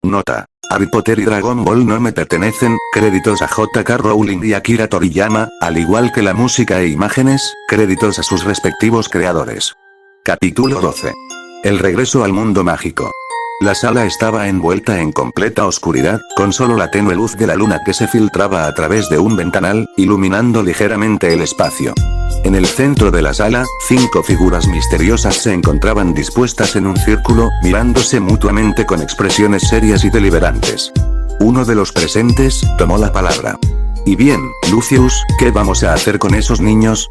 Nota: Harry Potter y Dragon Ball no me pertenecen, créditos a J.K. Rowling y Akira Toriyama, al igual que la música e imágenes, créditos a sus respectivos creadores. Capítulo 12. El regreso al mundo mágico. La sala estaba envuelta en completa oscuridad, con solo la tenue luz de la luna que se filtraba a través de un ventanal, iluminando ligeramente el espacio. En el centro de la sala, 5 figuras misteriosas se encontraban dispuestas en un círculo, mirándose mutuamente con expresiones serias y deliberantes. Uno de los presentes tomó la palabra. «Y bien, Lucius, ¿qué vamos a hacer con esos niños?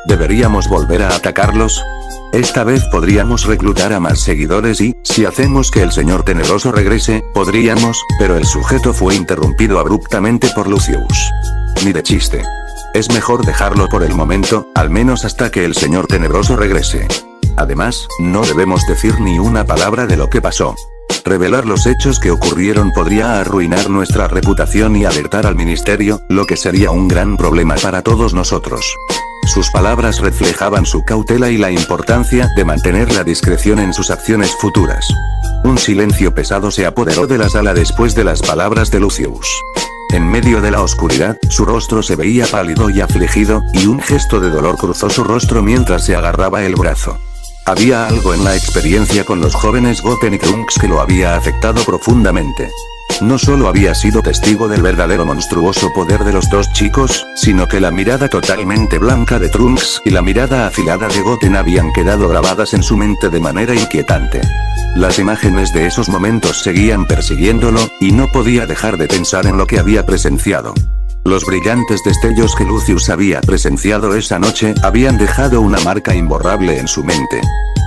¿Deberíamos volver a atacarlos? Esta vez podríamos reclutar a más seguidores y, si hacemos que el señor Tenebroso regrese, podríamos», pero el sujeto fue interrumpido abruptamente por Lucius. «Ni de chiste. Es mejor dejarlo por el momento, al menos hasta que el señor Tenebroso regrese. Además, no debemos decir ni una palabra de lo que pasó. Revelar los hechos que ocurrieron podría arruinar nuestra reputación y alertar al ministerio, lo que sería un gran problema para todos nosotros». Sus palabras reflejaban su cautela y la importancia de mantener la discreción en sus acciones futuras. Un silencio pesado se apoderó de la sala después de las palabras de Lucius. En medio de la oscuridad, su rostro se veía pálido y afligido, y un gesto de dolor cruzó su rostro mientras se agarraba el brazo. Había algo en la experiencia con los jóvenes Goten y Trunks que lo había afectado profundamente. No solo había sido testigo del verdadero monstruoso poder de los dos chicos, sino que la mirada totalmente blanca de Trunks y la mirada afilada de Goten habían quedado grabadas en su mente de manera inquietante. Las imágenes de esos momentos seguían persiguiéndolo, y no podía dejar de pensar en lo que había presenciado. Los brillantes destellos que Lucius había presenciado esa noche habían dejado una marca imborrable en su mente.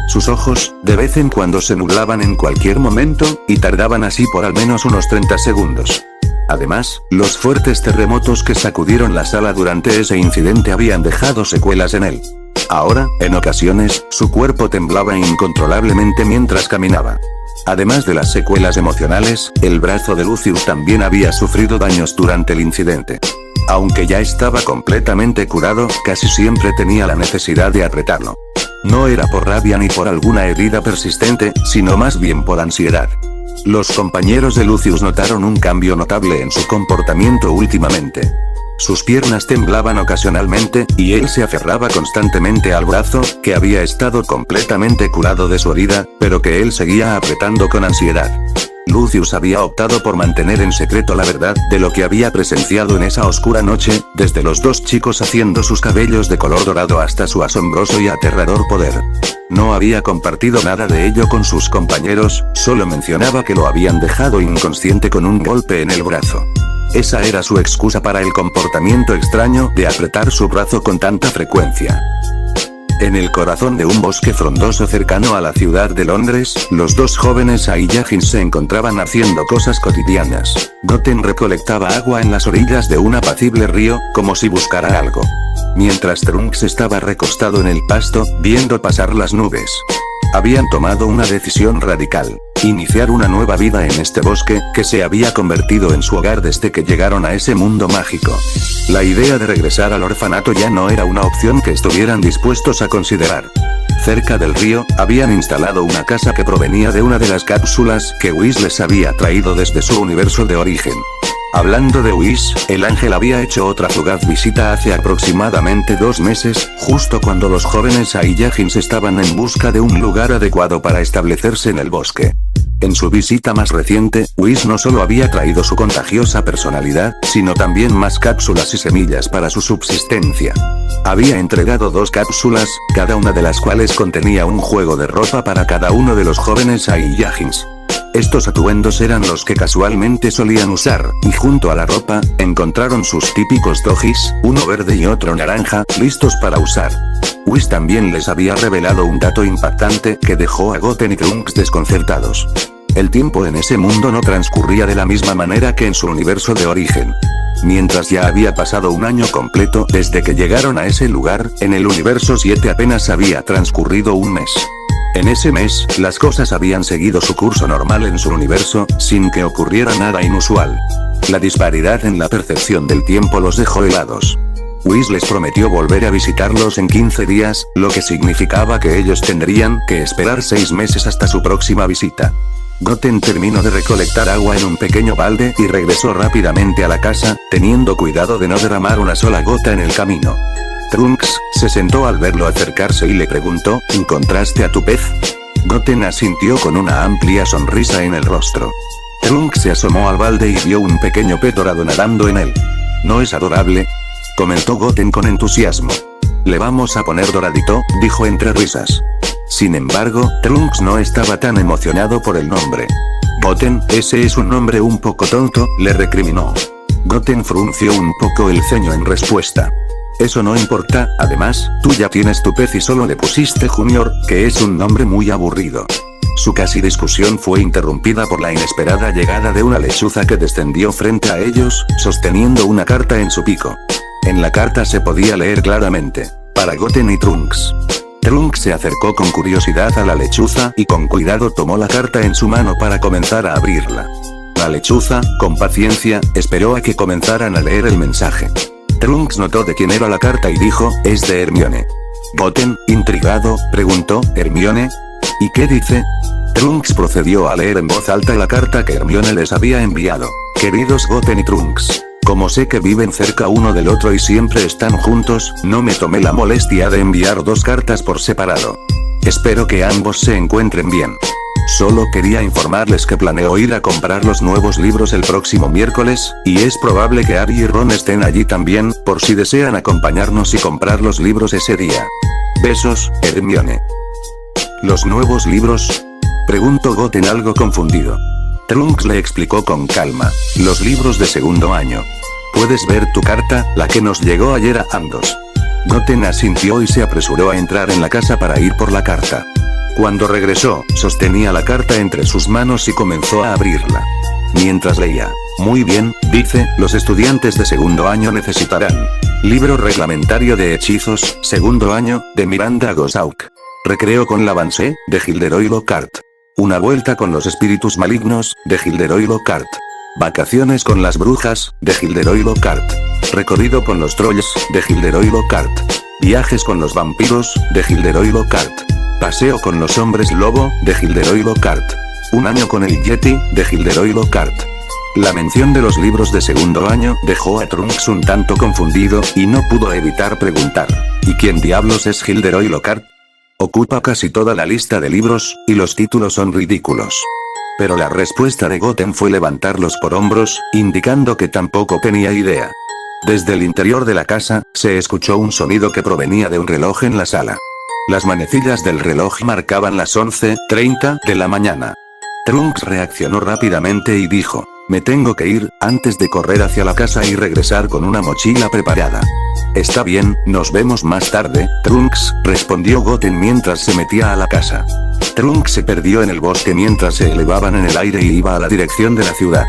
Sus ojos, de vez en cuando se nublaban en cualquier momento, y tardaban así por al menos unos 30 segundos. Además, los fuertes terremotos que sacudieron la sala durante ese incidente habían dejado secuelas en él. Ahora, en ocasiones, su cuerpo temblaba incontrolablemente mientras caminaba. Además de las secuelas emocionales, el brazo de Lucius también había sufrido daños durante el incidente. Aunque ya estaba completamente curado, casi siempre tenía la necesidad de apretarlo. No era por rabia ni por alguna herida persistente, sino más bien por ansiedad. Los compañeros de Lucius notaron un cambio notable en su comportamiento últimamente. Sus piernas temblaban ocasionalmente, y él se aferraba constantemente al brazo, que había estado completamente curado de su herida, pero que él seguía apretando con ansiedad. Lucius había optado por mantener en secreto la verdad de lo que había presenciado en esa oscura noche, desde los dos chicos haciendo sus cabellos de color dorado hasta su asombroso y aterrador poder. No había compartido nada de ello con sus compañeros, solo mencionaba que lo habían dejado inconsciente con un golpe en el brazo. Esa era su excusa para el comportamiento extraño de apretar su brazo con tanta frecuencia. En el corazón de un bosque frondoso cercano a la ciudad de Londres, los dos jóvenes Saiyajins se encontraban haciendo cosas cotidianas. Goten recolectaba agua en las orillas de un apacible río, como si buscara algo. Mientras Trunks estaba recostado en el pasto, viendo pasar las nubes. Habían tomado una decisión radical. Iniciar una nueva vida en este bosque, que se había convertido en su hogar desde que llegaron a ese mundo mágico. La idea de regresar al orfanato ya no era una opción que estuvieran dispuestos a considerar. Cerca del río, habían instalado una casa que provenía de una de las cápsulas que Whis les había traído desde su universo de origen. Hablando de Whis, el ángel había hecho otra fugaz visita hace aproximadamente 2 meses, justo cuando los jóvenes Saiyajins estaban en busca de un lugar adecuado para establecerse en el bosque. En su visita más reciente, Whis no solo había traído su contagiosa personalidad, sino también más cápsulas y semillas para su subsistencia. Había entregado 2 cápsulas, cada una de las cuales contenía un juego de ropa para cada uno de los jóvenes Saiyajins. Estos atuendos eran los que casualmente solían usar, y junto a la ropa, encontraron sus típicos dojis, uno verde y otro naranja, listos para usar. Whis también les había revelado un dato impactante que dejó a Goten y Trunks desconcertados. El tiempo en ese mundo no transcurría de la misma manera que en su universo de origen. Mientras ya había pasado un año completo desde que llegaron a ese lugar, en el universo 7 apenas había transcurrido un mes. En ese mes, las cosas habían seguido su curso normal en su universo, sin que ocurriera nada inusual. La disparidad en la percepción del tiempo los dejó helados. Whis les prometió volver a visitarlos en 15 días, lo que significaba que ellos tendrían que esperar 6 meses hasta su próxima visita. Goten terminó de recolectar agua en un pequeño balde y regresó rápidamente a la casa, teniendo cuidado de no derramar una sola gota en el camino. Trunks se sentó al verlo acercarse y le preguntó, ¿encontraste a tu pez? Goten asintió con una amplia sonrisa en el rostro. Trunks se asomó al balde y vio un pequeño pez dorado nadando en él. ¿No es adorable?, comentó Goten con entusiasmo. Le vamos a poner Doradito, dijo entre risas. Sin embargo, Trunks no estaba tan emocionado por el nombre. Goten, ese es un nombre un poco tonto, le recriminó. Goten frunció un poco el ceño en respuesta. Eso no importa, además, tú ya tienes tu pez y solo le pusiste Junior, que es un nombre muy aburrido. Su casi discusión fue interrumpida por la inesperada llegada de una lechuza que descendió frente a ellos, sosteniendo una carta en su pico. En la carta se podía leer claramente: para Goten y Trunks. Trunks se acercó con curiosidad a la lechuza y con cuidado tomó la carta en su mano para comenzar a abrirla. La lechuza, con paciencia, esperó a que comenzaran a leer el mensaje. Trunks notó de quién era la carta y dijo, es de Hermione. Goten, intrigado, preguntó, ¿Hermione? ¿Y qué dice? Trunks procedió a leer en voz alta la carta que Hermione les había enviado. Queridos Goten y Trunks. Como sé que viven cerca uno del otro y siempre están juntos, no me tomé la molestia de enviar dos cartas por separado. Espero que ambos se encuentren bien. Solo quería informarles que planeo ir a comprar los nuevos libros el próximo miércoles, y es probable que Harry y Ron estén allí también, por si desean acompañarnos y comprar los libros ese día. Besos, Hermione. ¿Los nuevos libros?, preguntó Goten algo confundido. Trunks le explicó con calma, los libros de segundo año. Puedes ver tu carta, la que nos llegó ayer a ambos. Goten asintió y se apresuró a entrar en la casa para ir por la carta. Cuando regresó, sostenía la carta entre sus manos y comenzó a abrirla. Mientras leía, muy bien, dice, los estudiantes de segundo año necesitarán libro reglamentario de hechizos, segundo año, de Miranda Gosauk. Recreo con l'Avancée, de Gilderoy Lockhart. Una vuelta con los espíritus malignos, de Gilderoy Lockhart. Vacaciones con las brujas, de Gilderoy Lockhart. Recorrido con los trolls, de Gilderoy Lockhart. Viajes con los vampiros, de Gilderoy Lockhart. Paseo con los hombres lobo, de Gilderoy Lockhart. Un año con el Yeti, de Gilderoy Lockhart. La mención de los libros de segundo año dejó a Trunks un tanto confundido, y no pudo evitar preguntar, ¿y quién diablos es Gilderoy Lockhart? Ocupa casi toda la lista de libros, y los títulos son ridículos. Pero la respuesta de Goten fue levantar los hombros, indicando que tampoco tenía idea. Desde el interior de la casa, se escuchó un sonido que provenía de un reloj en la sala. Las manecillas del reloj marcaban las 11:30 de la mañana. Trunks reaccionó rápidamente y dijo, me tengo que ir, antes de correr hacia la casa y regresar con una mochila preparada. Está bien, nos vemos más tarde, Trunks, respondió Goten mientras se metía a la casa. Trunks se perdió en el bosque mientras se elevaban en el aire y iba a la dirección de la ciudad.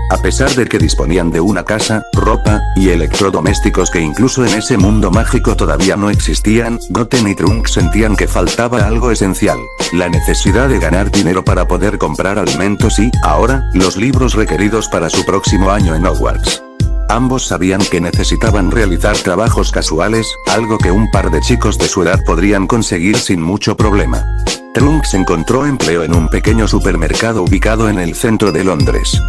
A pesar de que disponían de una casa, ropa, y electrodomésticos que incluso en ese mundo mágico todavía no existían, Goten y Trunks sentían que faltaba algo esencial. La necesidad de ganar dinero para poder comprar alimentos y, ahora, los libros requeridos para su próximo año en Hogwarts. Ambos sabían que necesitaban realizar trabajos casuales, algo que un par de chicos de su edad podrían conseguir sin mucho problema. Trunks encontró empleo en un pequeño supermercado ubicado en el centro de Londres.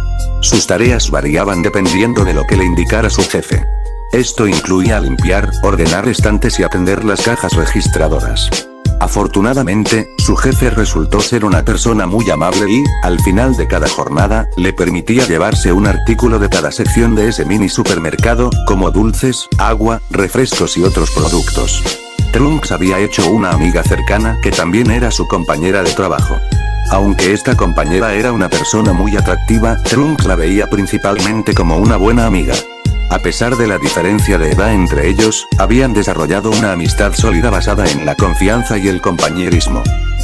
Sus tareas variaban dependiendo de lo que le indicara su jefe. Esto incluía limpiar, ordenar estantes y atender las cajas registradoras. Afortunadamente, su jefe resultó ser una persona muy amable y, al final de cada jornada, le permitía llevarse un artículo de cada sección de ese mini supermercado, como dulces, agua, refrescos y otros productos. Trunks había hecho una amiga cercana que también era su compañera de trabajo. Aunque esta compañera era una persona muy atractiva, Trunks la veía principalmente como una buena amiga. A pesar de la diferencia de edad entre ellos, habían desarrollado una amistad sólida basada en la confianza y el compañerismo.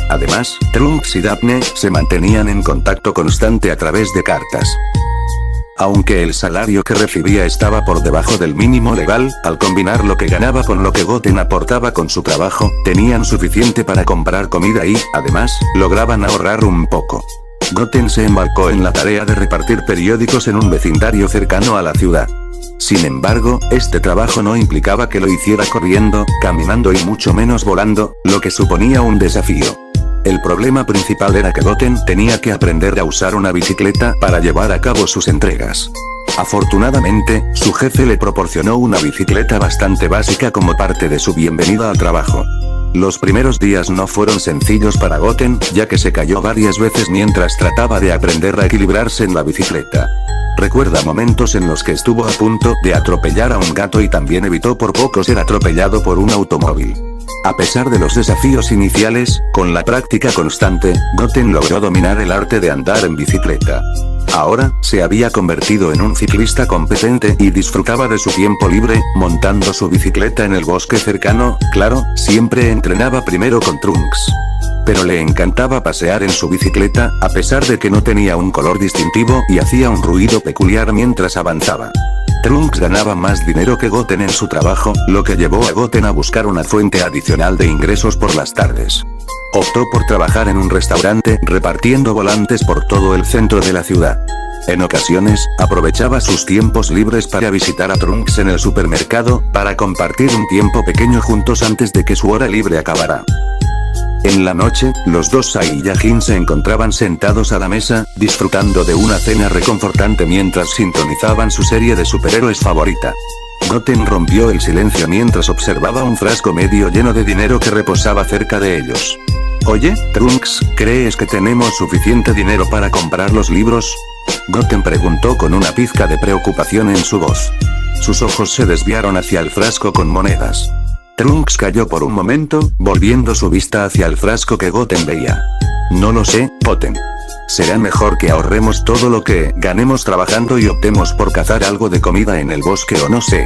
Además, Trunks y Daphne se mantenían en contacto constante a través de cartas. Aunque el salario que recibía estaba por debajo del mínimo legal, al combinar lo que ganaba con lo que Goten aportaba con su trabajo, tenían suficiente para comprar comida y, además, lograban ahorrar un poco. Goten se embarcó en la tarea de repartir periódicos en un vecindario cercano a la ciudad. Sin embargo, este trabajo no implicaba que lo hiciera corriendo, caminando y mucho menos volando, lo que suponía un desafío. El problema principal era que Goten tenía que aprender a usar una bicicleta para llevar a cabo sus entregas. Afortunadamente, su jefe le proporcionó una bicicleta bastante básica como parte de su bienvenida al trabajo. Los primeros días no fueron sencillos para Goten, ya que se cayó varias veces mientras trataba de aprender a equilibrarse en la bicicleta. Recuerda momentos en los que estuvo a punto de atropellar a un gato y también evitó por poco ser atropellado por un automóvil. A pesar de los desafíos iniciales, con la práctica constante, Goten logró dominar el arte de andar en bicicleta. Ahora, se había convertido en un ciclista competente y disfrutaba de su tiempo libre, montando su bicicleta en el bosque cercano, claro, siempre entrenaba primero con Trunks. Pero le encantaba pasear en su bicicleta, a pesar de que no tenía un color distintivo y hacía un ruido peculiar mientras avanzaba. Trunks ganaba más dinero que Goten en su trabajo, lo que llevó a Goten a buscar una fuente adicional de ingresos por las tardes. Optó por trabajar en un restaurante repartiendo volantes por todo el centro de la ciudad. En ocasiones, aprovechaba sus tiempos libres para visitar a Trunks en el supermercado, para compartir un tiempo pequeño juntos antes de que su hora libre acabara. En la noche, los dos Saiyajin se encontraban sentados a la mesa, disfrutando de una cena reconfortante mientras sintonizaban su serie de superhéroes favorita. Goten rompió el silencio mientras observaba un frasco medio lleno de dinero que reposaba cerca de ellos. Oye, Trunks, ¿crees que tenemos suficiente dinero para comprar los libros? Goten preguntó con una pizca de preocupación en su voz. Sus ojos se desviaron hacia el frasco con monedas. Trunks calló por un momento, volviendo su vista hacia el frasco que Goten veía. No lo sé, Goten. Será mejor que ahorremos todo lo que ganemos trabajando y optemos por cazar algo de comida en el bosque o no sé.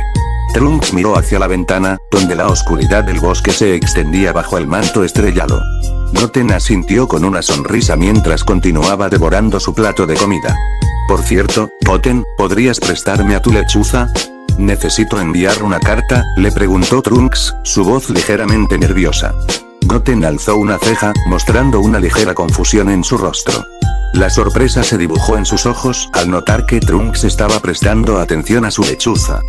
Trunks miró hacia la ventana, donde la oscuridad del bosque se extendía bajo el manto estrellado. Goten asintió con una sonrisa mientras continuaba devorando su plato de comida. Por cierto, Goten, ¿podrías prestarme a tu lechuza? ¿Necesito enviar una carta?, le preguntó Trunks, su voz ligeramente nerviosa. Goten alzó una ceja, mostrando una ligera confusión en su rostro. La sorpresa se dibujó en sus ojos al notar que Trunks estaba prestando atención a su lechuza.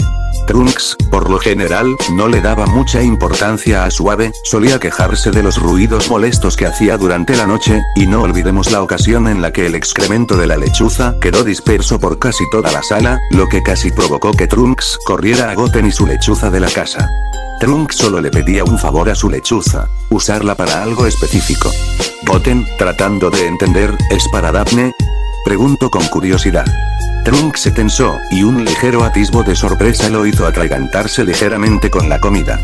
Trunks, por lo general, no le daba mucha importancia a su ave, solía quejarse de los ruidos molestos que hacía durante la noche, y no olvidemos la ocasión en la que el excremento de la lechuza quedó disperso por casi toda la sala, lo que casi provocó que Trunks corriera a Goten y su lechuza de la casa. Trunks solo le pedía un favor a su lechuza: usarla para algo específico. Goten, tratando de entender, ¿es para Daphne?, preguntó con curiosidad. Trunks se tensó, y un ligero atisbo de sorpresa lo hizo atragantarse ligeramente con la comida.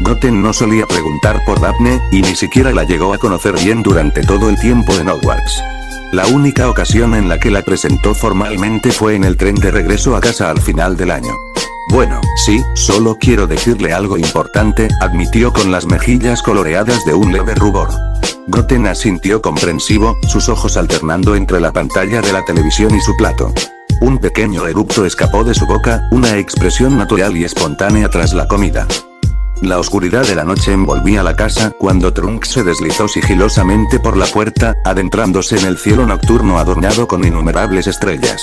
Goten no solía preguntar por Daphne, y ni siquiera la llegó a conocer bien durante todo el tiempo en Hogwarts. La única ocasión en la que la presentó formalmente fue en el tren de regreso a casa al final del año. Bueno, sí, solo quiero decirle algo importante, admitió con las mejillas coloreadas de un leve rubor. Goten asintió comprensivo, sus ojos alternando entre la pantalla de la televisión y su plato. Un pequeño eructo escapó de su boca, una expresión natural y espontánea tras la comida. La oscuridad de la noche envolvía la casa cuando Trunks se deslizó sigilosamente por la puerta, adentrándose en el cielo nocturno adornado con innumerables estrellas.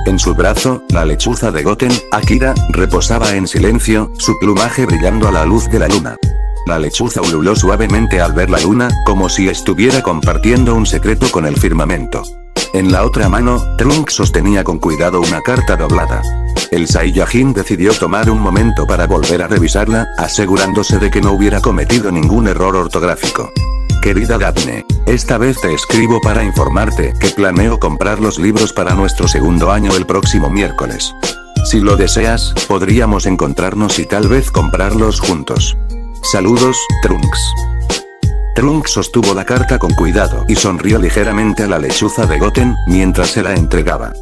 En su brazo, la lechuza de Goten, Akira, reposaba en silencio, su plumaje brillando a la luz de la luna. La lechuza ululó suavemente al ver la luna, como si estuviera compartiendo un secreto con el firmamento. En la otra mano, Trunks sostenía con cuidado una carta doblada. El Saiyajin decidió tomar un momento para volver a revisarla, asegurándose de que no hubiera cometido ningún error ortográfico. Querida Daphne, esta vez te escribo para informarte que planeo comprar los libros para nuestro segundo año el próximo miércoles. Si lo deseas, podríamos encontrarnos y tal vez comprarlos juntos. Saludos, Trunks. Trunks sostuvo la carta con cuidado y sonrió ligeramente a la lechuza de Goten, mientras se la entregaba.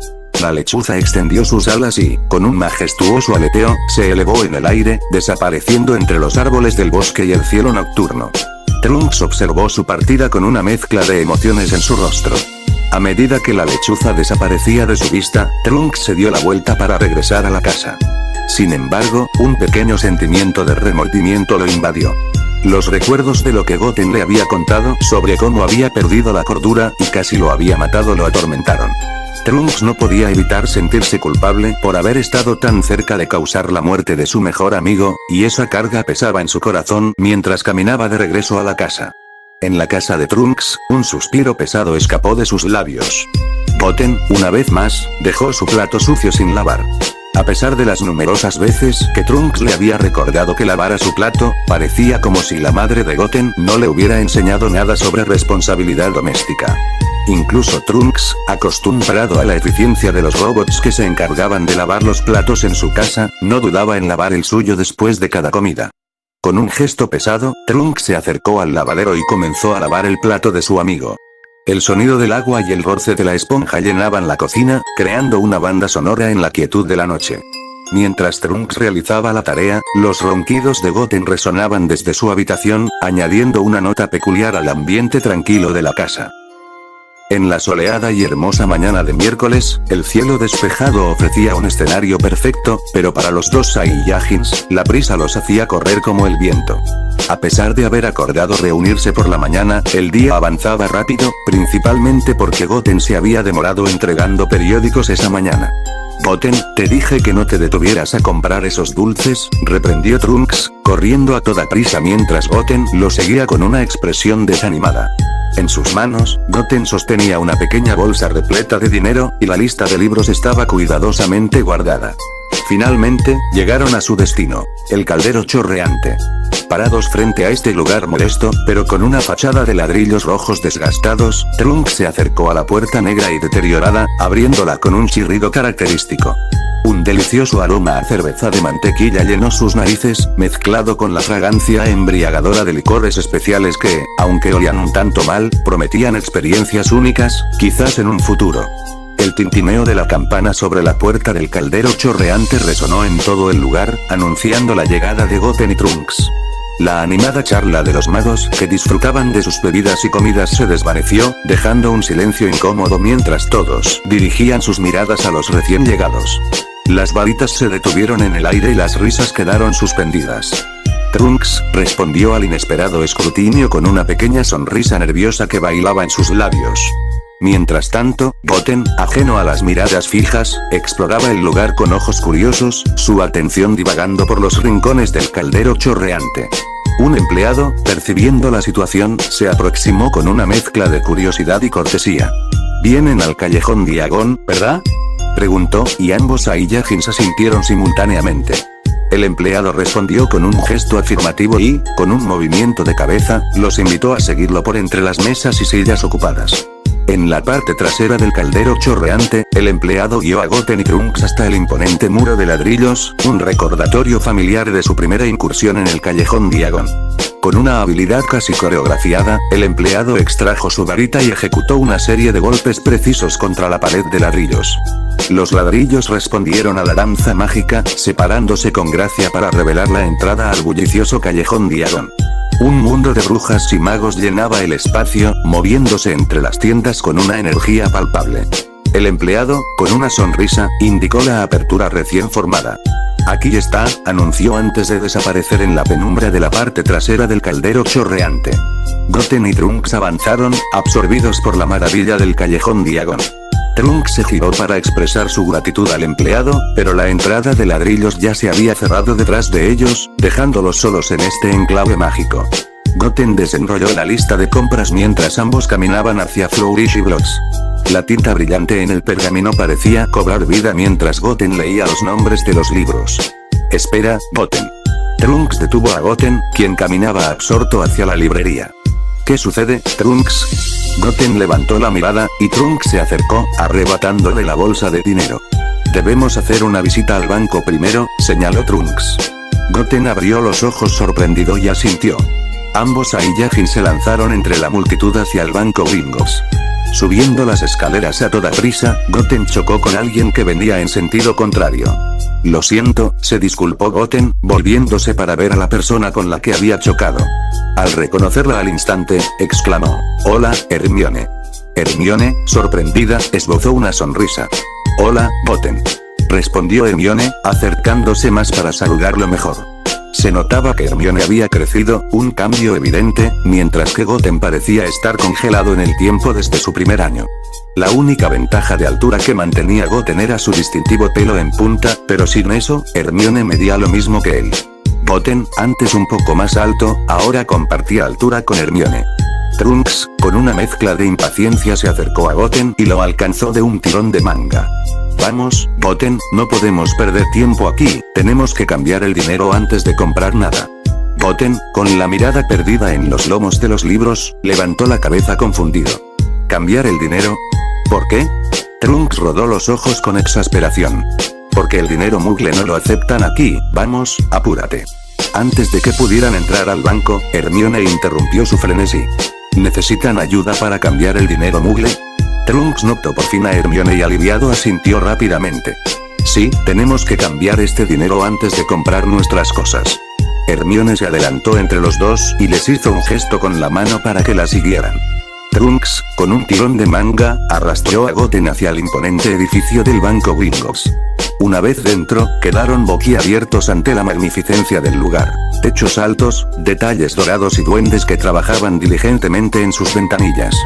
La lechuza extendió sus alas y, con un majestuoso aleteo, se elevó en el aire, desapareciendo entre los árboles del bosque y el cielo nocturno. Trunks observó su partida con una mezcla de emociones en su rostro. A medida que la lechuza desaparecía de su vista, Trunks se dio la vuelta para regresar a la casa. Sin embargo, un pequeño sentimiento de remordimiento lo invadió. Los recuerdos de lo que Goten le había contado sobre cómo había perdido la cordura y casi lo había matado lo atormentaron. Trunks no podía evitar sentirse culpable por haber estado tan cerca de causar la muerte de su mejor amigo, y esa carga pesaba en su corazón mientras caminaba de regreso a la casa. En la casa de Trunks, un suspiro pesado escapó de sus labios. Goten, una vez más, dejó su plato sucio sin lavar. A pesar de las numerosas veces que Trunks le había recordado que lavara su plato, parecía como si la madre de Goten no le hubiera enseñado nada sobre responsabilidad doméstica. Incluso Trunks, acostumbrado a la eficiencia de los robots que se encargaban de lavar los platos en su casa, no dudaba en lavar el suyo después de cada comida. Con un gesto pesado, Trunks se acercó al lavadero y comenzó a lavar el plato de su amigo. El sonido del agua y el roce de la esponja llenaban la cocina, creando una banda sonora en la quietud de la noche. Mientras Trunks realizaba la tarea, los ronquidos de Goten resonaban desde su habitación, añadiendo una nota peculiar al ambiente tranquilo de la casa. En la soleada y hermosa mañana de miércoles, el cielo despejado ofrecía un escenario perfecto, pero para los dos Saiyajins, la prisa los hacía correr como el viento. A pesar de haber acordado reunirse por la mañana, el día avanzaba rápido, principalmente porque Goten se había demorado entregando periódicos esa mañana. Goten, te dije que no te detuvieras a comprar esos dulces, reprendió Trunks, corriendo a toda prisa mientras Goten lo seguía con una expresión desanimada. En sus manos, Goten sostenía una pequeña bolsa repleta de dinero, y la lista de libros estaba cuidadosamente guardada. Finalmente, llegaron a su destino, el caldero chorreante. Parados frente a este lugar modesto, pero con una fachada de ladrillos rojos desgastados, Trunks se acercó a la puerta negra y deteriorada, abriéndola con un chirrido característico. Un delicioso aroma a cerveza de mantequilla llenó sus narices, mezclado con la fragancia embriagadora de licores especiales que, aunque olían un tanto mal, prometían experiencias únicas, quizás en un futuro. El tintineo de la campana sobre la puerta del caldero chorreante resonó en todo el lugar, anunciando la llegada de Goten y Trunks. La animada charla de los magos que disfrutaban de sus bebidas y comidas se desvaneció, dejando un silencio incómodo mientras todos dirigían sus miradas a los recién llegados. Las varitas se detuvieron en el aire y las risas quedaron suspendidas. Trunks respondió al inesperado escrutinio con una pequeña sonrisa nerviosa que bailaba en sus labios. Mientras tanto, Goten, ajeno a las miradas fijas, exploraba el lugar con ojos curiosos, su atención divagando por los rincones del caldero chorreante. Un empleado, percibiendo la situación, se aproximó con una mezcla de curiosidad y cortesía. «Vienen al callejón Diagon, ¿verdad?», preguntó, y ambos Saiyajins asintieron simultáneamente. El empleado respondió con un gesto afirmativo y, con un movimiento de cabeza, los invitó a seguirlo por entre las mesas y sillas ocupadas. En la parte trasera del caldero chorreante, el empleado guió a Goten y Trunks hasta el imponente muro de ladrillos, un recordatorio familiar de su primera incursión en el callejón Diagon. Con una habilidad casi coreografiada, el empleado extrajo su varita y ejecutó una serie de golpes precisos contra la pared de ladrillos. Los ladrillos respondieron a la danza mágica, separándose con gracia para revelar la entrada al bullicioso callejón Diagon. Un mundo de brujas y magos llenaba el espacio, moviéndose entre las tiendas con una energía palpable. El empleado, con una sonrisa, indicó la apertura recién formada. «Aquí está», anunció antes de desaparecer en la penumbra de la parte trasera del caldero chorreante. Goten y Trunks avanzaron, absorbidos por la maravilla del callejón Diagon. Trunks se giró para expresar su gratitud al empleado, pero la entrada de ladrillos ya se había cerrado detrás de ellos, dejándolos solos en este enclave mágico. Goten desenrolló la lista de compras mientras ambos caminaban hacia Flourish Blocks. La tinta brillante en el pergamino parecía cobrar vida mientras Goten leía los nombres de los libros. «Espera, Goten». Trunks detuvo a Goten, quien caminaba absorto hacia la librería. «¿Qué sucede, Trunks?». Goten levantó la mirada, y Trunks se acercó, arrebatándole la bolsa de dinero. «Debemos hacer una visita al banco primero», señaló Trunks. Goten abrió los ojos sorprendido y asintió. Ambos Saiyajin se lanzaron entre la multitud hacia el banco Gringos. Subiendo las escaleras a toda prisa, Goten chocó con alguien que venía en sentido contrario. «Lo siento», se disculpó Goten, volviéndose para ver a la persona con la que había chocado. Al reconocerla al instante, exclamó: «Hola, Hermione». Hermione, sorprendida, esbozó una sonrisa. «Hola, Goten», respondió Hermione, acercándose más para saludarlo mejor. Se notaba que Hermione había crecido, un cambio evidente, mientras que Goten parecía estar congelado en el tiempo desde su primer año. La única ventaja de altura que mantenía Goten era su distintivo pelo en punta, pero sin eso, Hermione medía lo mismo que él. Goten, antes un poco más alto, ahora compartía altura con Hermione. Trunks, con una mezcla de impaciencia se acercó a Goten y lo alcanzó de un tirón de manga. Vamos, Goten, no podemos perder tiempo aquí, tenemos que cambiar el dinero antes de comprar nada. Goten, con la mirada perdida en los lomos de los libros, levantó la cabeza confundido. ¿Cambiar el dinero? ¿Por qué? Trunks rodó los ojos con exasperación. Porque el dinero Moogle no lo aceptan aquí, vamos, apúrate. Antes de que pudieran entrar al banco, Hermione interrumpió su frenesí. ¿Necesitan ayuda para cambiar el dinero Moogle? Trunks notó por fin a Hermione y aliviado asintió rápidamente. Sí, tenemos que cambiar este dinero antes de comprar nuestras cosas. Hermione se adelantó entre los dos y les hizo un gesto con la mano para que la siguieran. Trunks, con un tirón de manga, arrastró a Goten hacia el imponente edificio del Banco Gringotts. Una vez dentro, quedaron boquiabiertos ante la magnificencia del lugar. Techos altos, detalles dorados y duendes que trabajaban diligentemente en sus ventanillas.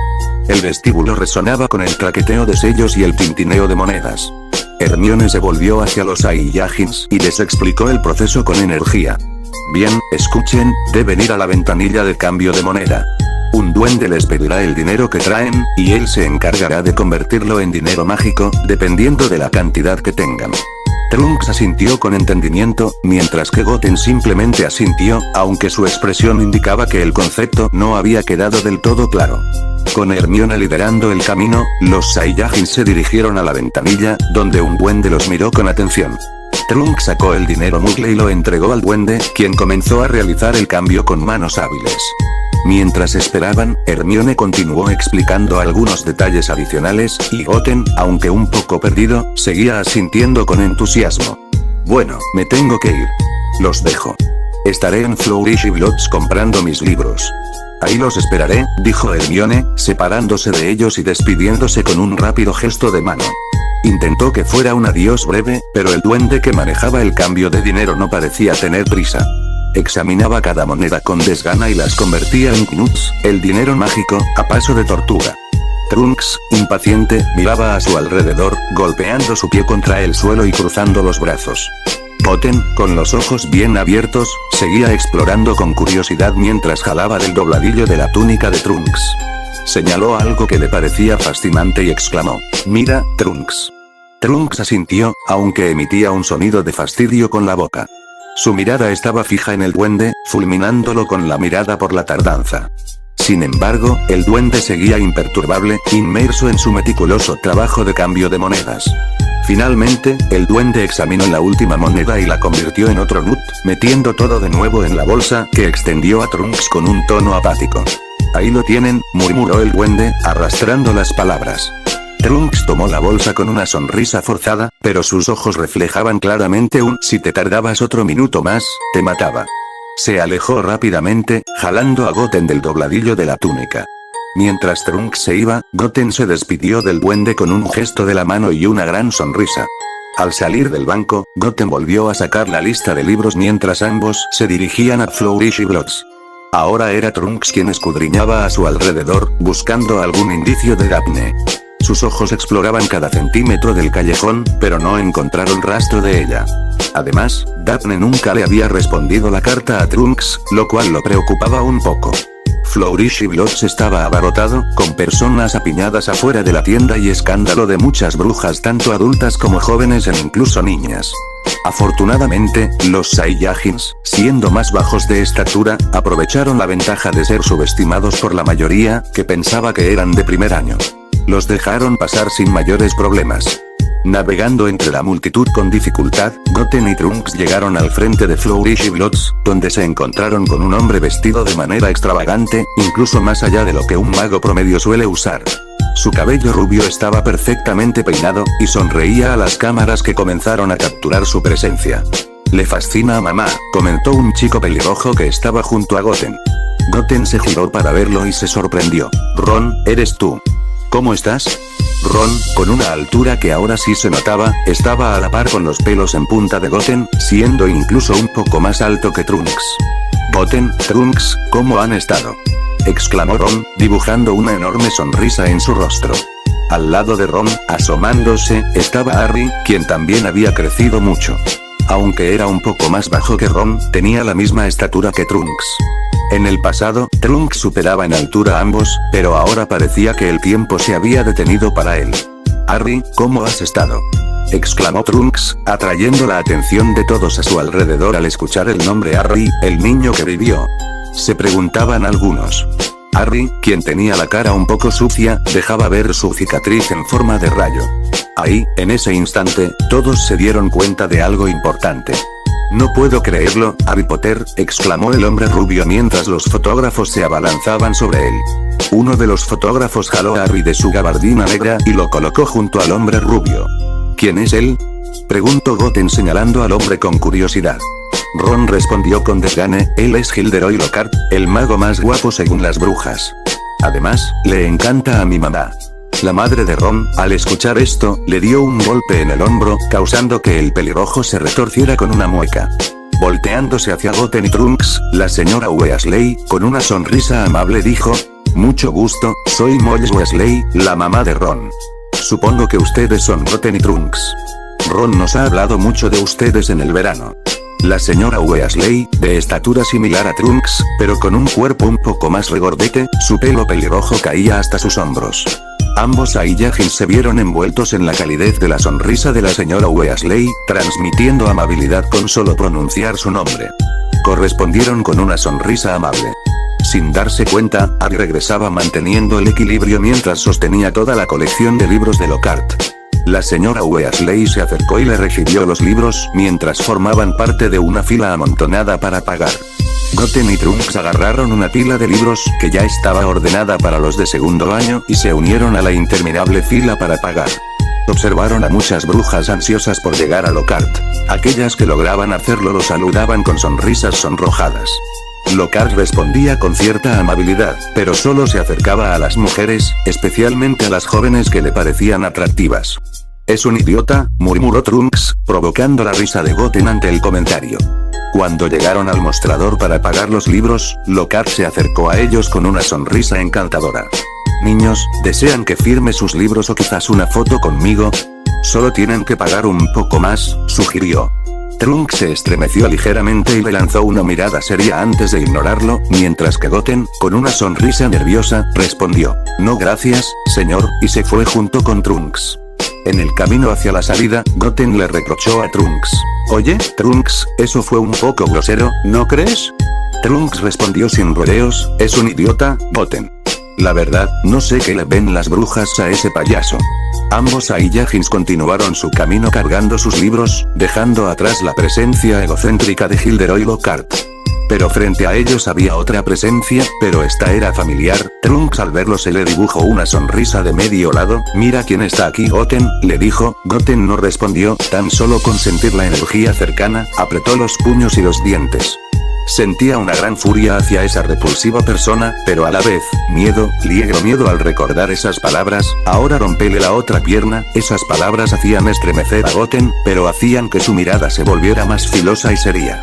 El vestíbulo resonaba con el traqueteo de sellos y el tintineo de monedas. Hermione se volvió hacia los Saiyajins y les explicó el proceso con energía. Bien, escuchen, deben ir a la ventanilla de cambio de moneda. Un duende les pedirá el dinero que traen, y él se encargará de convertirlo en dinero mágico, dependiendo de la cantidad que tengan. Trunks asintió con entendimiento, mientras que Goten simplemente asintió, aunque su expresión indicaba que el concepto no había quedado del todo claro. Con Hermione liderando el camino, los Saiyajins se dirigieron a la ventanilla, donde un duende los miró con atención. Trunks sacó el dinero Moogle y lo entregó al duende, quien comenzó a realizar el cambio con manos hábiles. Mientras esperaban, Hermione continuó explicando algunos detalles adicionales, y Goten, aunque un poco perdido, seguía asintiendo con entusiasmo. Bueno, me tengo que ir. Los dejo. Estaré en Flourish y Blotts comprando mis libros. Ahí los esperaré, dijo Hermione, separándose de ellos y despidiéndose con un rápido gesto de mano. Intentó que fuera un adiós breve, pero el duende que manejaba el cambio de dinero no parecía tener prisa. Examinaba cada moneda con desgana y las convertía en knuts, el dinero mágico, a paso de tortuga. Trunks, impaciente, miraba a su alrededor, golpeando su pie contra el suelo y cruzando los brazos. Goten, con los ojos bien abiertos, seguía explorando con curiosidad mientras jalaba del dobladillo de la túnica de Trunks. Señaló algo que le parecía fascinante y exclamó: «Mira, Trunks». Trunks asintió, aunque emitía un sonido de fastidio con la boca. Su mirada estaba fija en el duende, fulminándolo con la mirada por la tardanza. Sin embargo, el duende seguía imperturbable, inmerso en su meticuloso trabajo de cambio de monedas. Finalmente, el duende examinó la última moneda y la convirtió en otro nut, metiendo todo de nuevo en la bolsa, que extendió a Trunks con un tono apático. «Ahí lo tienen», murmuró el duende, arrastrando las palabras. Trunks tomó la bolsa con una sonrisa forzada, pero sus ojos reflejaban claramente un «si te tardabas otro minuto más, te mataba». Se alejó rápidamente, jalando a Goten del dobladillo de la túnica. Mientras Trunks se iba, Goten se despidió del duende con un gesto de la mano y una gran sonrisa. Al salir del banco, Goten volvió a sacar la lista de libros mientras ambos se dirigían a Flourish y Blotts. Ahora era Trunks quien escudriñaba a su alrededor, buscando algún indicio de Daphne. Sus ojos exploraban cada centímetro del callejón, pero no encontraron rastro de ella. Además, Daphne nunca le había respondido la carta a Trunks, lo cual lo preocupaba un poco. Flourish y Blotts estaba abarrotado, con personas apiñadas afuera de la tienda y escándalo de muchas brujas tanto adultas como jóvenes e incluso niñas. Afortunadamente, los Saiyajins, siendo más bajos de estatura, aprovecharon la ventaja de ser subestimados por la mayoría, que pensaba que eran de primer año. Los dejaron pasar sin mayores problemas. Navegando entre la multitud con dificultad, Goten y Trunks llegaron al frente de Flourish y Blotts, donde se encontraron con un hombre vestido de manera extravagante, incluso más allá de lo que un mago promedio suele usar. Su cabello rubio estaba perfectamente peinado, y sonreía a las cámaras que comenzaron a capturar su presencia. «Le fascina a mamá», comentó un chico pelirrojo que estaba junto a Goten. Goten se giró para verlo y se sorprendió. «Ron, ¿eres tú? ¿Cómo estás?» Ron, con una altura que ahora sí se notaba, estaba a la par con los pelos en punta de Goten, siendo incluso un poco más alto que Trunks. «Goten, Trunks, ¿cómo han estado?», exclamó Ron, dibujando una enorme sonrisa en su rostro. Al lado de Ron, asomándose, estaba Harry, quien también había crecido mucho. Aunque era un poco más bajo que Ron, tenía la misma estatura que Trunks. En el pasado, Trunks superaba en altura a ambos, pero ahora parecía que el tiempo se había detenido para él. Harry, ¿cómo has estado?, exclamó Trunks, atrayendo la atención de todos a su alrededor al escuchar el nombre Harry, el niño que vivió. Se preguntaban algunos. Harry, quien tenía la cara un poco sucia, dejaba ver su cicatriz en forma de rayo. Ahí, en ese instante, todos se dieron cuenta de algo importante. No puedo creerlo, Harry Potter, exclamó el hombre rubio mientras los fotógrafos se abalanzaban sobre él. Uno de los fotógrafos jaló a Harry de su gabardina negra y lo colocó junto al hombre rubio. ¿Quién es él?, preguntó Goten señalando al hombre con curiosidad. Ron respondió con desgane, él es Gilderoy Lockhart, el mago más guapo según las brujas. Además, le encanta a mi mamá. La madre de Ron, al escuchar esto, le dio un golpe en el hombro, causando que el pelirrojo se retorciera con una mueca. Volteándose hacia Goten y Trunks, la señora Weasley, con una sonrisa amable dijo: mucho gusto, soy Molly Weasley, la mamá de Ron. Supongo que ustedes son Goten y Trunks. Ron nos ha hablado mucho de ustedes en el verano. La señora Weasley, de estatura similar a Trunks, pero con un cuerpo un poco más regordete, su pelo pelirrojo caía hasta sus hombros. Ambos ahí se vieron envueltos en la calidez de la sonrisa de la señora Weasley, transmitiendo amabilidad con solo pronunciar su nombre. Correspondieron con una sonrisa amable. Sin darse cuenta, Harry regresaba manteniendo el equilibrio mientras sostenía toda la colección de libros de Lockhart. La señora Weasley se acercó y le recibió los libros mientras formaban parte de una fila amontonada para pagar. Goten y Trunks agarraron una pila de libros que ya estaba ordenada para los de segundo año y se unieron a la interminable fila para pagar. Observaron a muchas brujas ansiosas por llegar a Lockhart. Aquellas que lograban hacerlo lo saludaban con sonrisas sonrojadas. Lockhart respondía con cierta amabilidad, pero solo se acercaba a las mujeres, especialmente a las jóvenes que le parecían atractivas. Es un idiota, murmuró Trunks, provocando la risa de Goten ante el comentario. Cuando llegaron al mostrador para pagar los libros, Lockhart se acercó a ellos con una sonrisa encantadora. Niños, ¿desean que firme sus libros o quizás una foto conmigo? Solo tienen que pagar un poco más, sugirió. Trunks se estremeció ligeramente y le lanzó una mirada seria antes de ignorarlo, mientras que Goten, con una sonrisa nerviosa, respondió: no gracias, señor, y se fue junto con Trunks. En el camino hacia la salida, Goten le reprochó a Trunks: oye, Trunks, eso fue un poco grosero, ¿no crees? Trunks respondió sin rodeos: es un idiota, Goten. La verdad, no sé qué le ven las brujas a ese payaso. Ambos Saiyajins continuaron su camino cargando sus libros, dejando atrás la presencia egocéntrica de Gilderoy Lockhart. Pero frente a ellos había otra presencia, pero esta era familiar. Trunks al verlo se le dibujó una sonrisa de medio lado. Mira quién está aquí, Goten, le dijo. Goten no respondió, tan solo con sentir la energía cercana, apretó los puños y los dientes. Sentía una gran furia hacia esa repulsiva persona, pero a la vez, miedo al recordar esas palabras. Ahora rompele la otra pierna. Esas palabras hacían estremecer a Goten, pero hacían que su mirada se volviera más filosa y seria.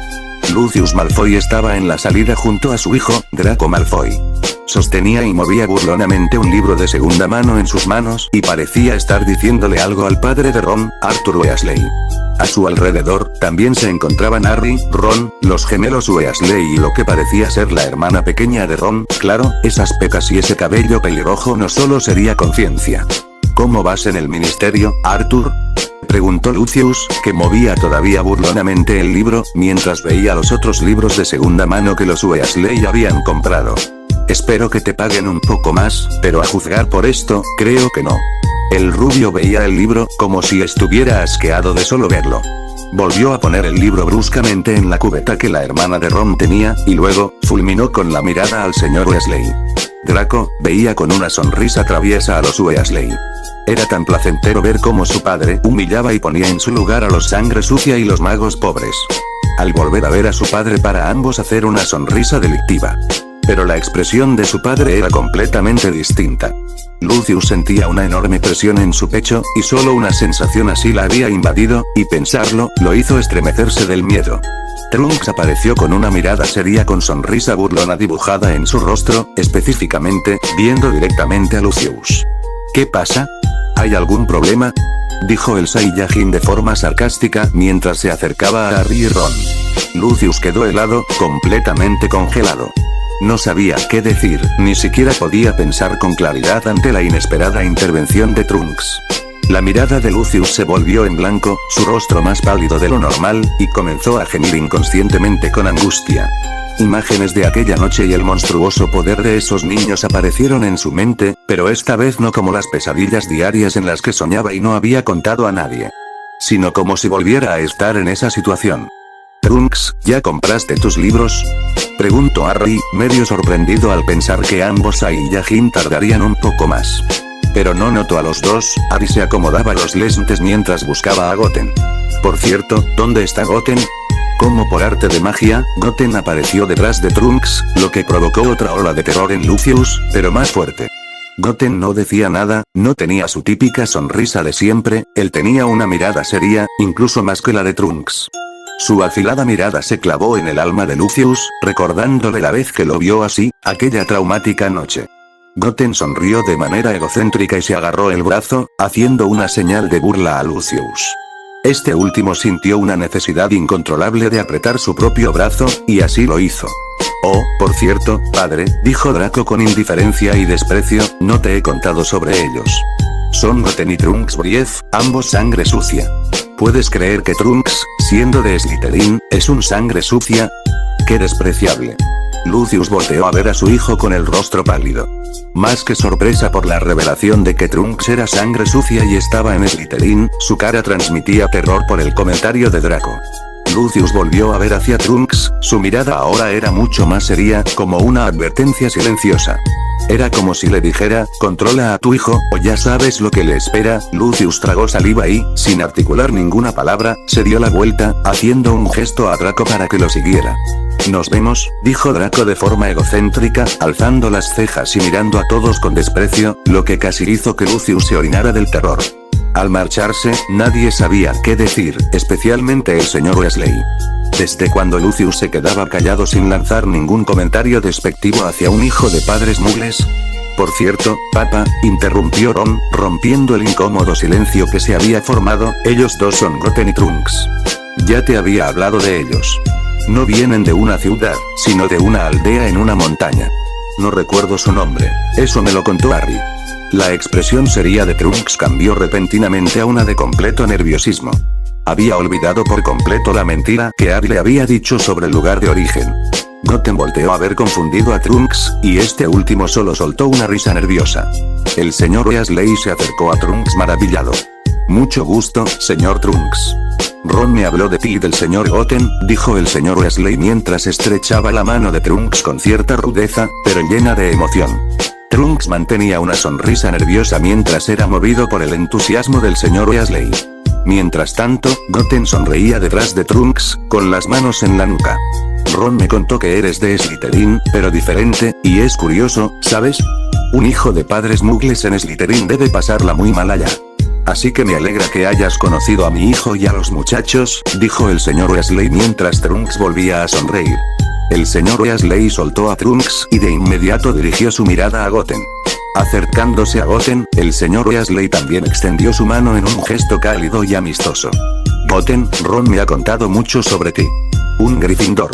Lucius Malfoy estaba en la salida junto a su hijo, Draco Malfoy. Sostenía y movía burlonamente un libro de segunda mano en sus manos y parecía estar diciéndole algo al padre de Ron, Arthur Weasley. A su alrededor, también se encontraban Harry, Ron, los gemelos Weasley y lo que parecía ser la hermana pequeña de Ron. Claro, esas pecas y ese cabello pelirrojo no solo sería conciencia. ¿Cómo vas en el ministerio, Arthur?, preguntó Lucius, que movía todavía burlonamente el libro, mientras veía los otros libros de segunda mano que los Weasley habían comprado. Espero que te paguen un poco más, pero a juzgar por esto, creo que no. El rubio veía el libro, como si estuviera asqueado de solo verlo. Volvió a poner el libro bruscamente en la cubeta que la hermana de Ron tenía, y luego, fulminó con la mirada al señor Weasley. Draco, veía con una sonrisa traviesa a los Weasley. Era tan placentero ver cómo su padre humillaba y ponía en su lugar a los sangre sucia y los magos pobres. Al volver a ver a su padre para ambos hacer una sonrisa delictiva. Pero la expresión de su padre era completamente distinta. Lucius sentía una enorme presión en su pecho, y solo una sensación así la había invadido, y pensarlo, lo hizo estremecerse del miedo. Trunks apareció con una mirada seria con sonrisa burlona dibujada en su rostro, específicamente, viendo directamente a Lucius. ¿Qué pasa? ¿Hay algún problema?, dijo el Saiyajin de forma sarcástica mientras se acercaba a Harry y Ron. Lucius quedó helado, completamente congelado. No sabía qué decir, ni siquiera podía pensar con claridad ante la inesperada intervención de Trunks. La mirada de Lucius se volvió en blanco, su rostro más pálido de lo normal, y comenzó a gemir inconscientemente con angustia. Imágenes de aquella noche y el monstruoso poder de esos niños aparecieron en su mente, pero esta vez no como las pesadillas diarias en las que soñaba y no había contado a nadie, sino como si volviera a estar en esa situación. Trunks, ¿ya compraste tus libros?, preguntó Harry, medio sorprendido al pensar que ambos y Yajin tardarían un poco más. Pero no notó a los dos. Harry se acomodaba los lentes mientras buscaba a Goten. Por cierto, ¿dónde está Goten? Como por arte de magia, Goten apareció detrás de Trunks, lo que provocó otra ola de terror en Lucius, pero más fuerte. Goten no decía nada, no tenía su típica sonrisa de siempre, él tenía una mirada seria, incluso más que la de Trunks. Su afilada mirada se clavó en el alma de Lucius, recordándole la vez que lo vio así, aquella traumática noche. Goten sonrió de manera egocéntrica y se agarró el brazo, haciendo una señal de burla a Lucius. Este último sintió una necesidad incontrolable de apretar su propio brazo, y así lo hizo. Oh, por cierto, padre, dijo Draco con indiferencia y desprecio, no te he contado sobre ellos. Son Goten y Trunks Brief, ambos sangre sucia. ¿Puedes creer que Trunks, siendo de Slytherin, es un sangre sucia? ¡Qué despreciable! Lucius volteó a ver a su hijo con el rostro pálido. Más que sorpresa por la revelación de que Trunks era sangre sucia y estaba en Slytherin, su cara transmitía terror por el comentario de Draco. Lucius volvió a ver hacia Trunks, su mirada ahora era mucho más seria, como una advertencia silenciosa. Era como si le dijera, controla a tu hijo, o ya sabes lo que le espera. Lucius tragó saliva y, sin articular ninguna palabra, se dio la vuelta, haciendo un gesto a Draco para que lo siguiera. Nos vemos, dijo Draco de forma egocéntrica, alzando las cejas y mirando a todos con desprecio, lo que casi hizo que Lucius se orinara del terror. Al marcharse, nadie sabía qué decir, especialmente el señor Weasley. ¿Desde cuando Lucius se quedaba callado sin lanzar ningún comentario despectivo hacia un hijo de padres muggles? Por cierto, papá, interrumpió Ron, rompiendo el incómodo silencio que se había formado, ellos dos son Goten y Trunks. Ya te había hablado de ellos. No vienen de una ciudad, sino de una aldea en una montaña. No recuerdo su nombre, eso me lo contó Harry. La expresión seria de Trunks cambió repentinamente a una de completo nerviosismo. Había olvidado por completo la mentira que Harry le había dicho sobre el lugar de origen. Goten volteó a ver confundido a Trunks, y este último solo soltó una risa nerviosa. El señor Weasley se acercó a Trunks maravillado. Mucho gusto, señor Trunks. Ron me habló de ti y del señor Goten, dijo el señor Weasley mientras estrechaba la mano de Trunks con cierta rudeza, pero llena de emoción. Trunks mantenía una sonrisa nerviosa mientras era movido por el entusiasmo del señor Weasley. Mientras tanto, Goten sonreía detrás de Trunks, con las manos en la nuca. Ron me contó que eres de Slytherin, pero diferente, y es curioso, ¿sabes? Un hijo de padres muggles en Slytherin debe pasarla muy mal allá. Así que me alegra que hayas conocido a mi hijo y a los muchachos, dijo el señor Weasley mientras Trunks volvía a sonreír. El señor Weasley soltó a Trunks y de inmediato dirigió su mirada a Goten. Acercándose a Goten, el señor Weasley también extendió su mano en un gesto cálido y amistoso. Goten, Ron me ha contado mucho sobre ti. Un Gryffindor.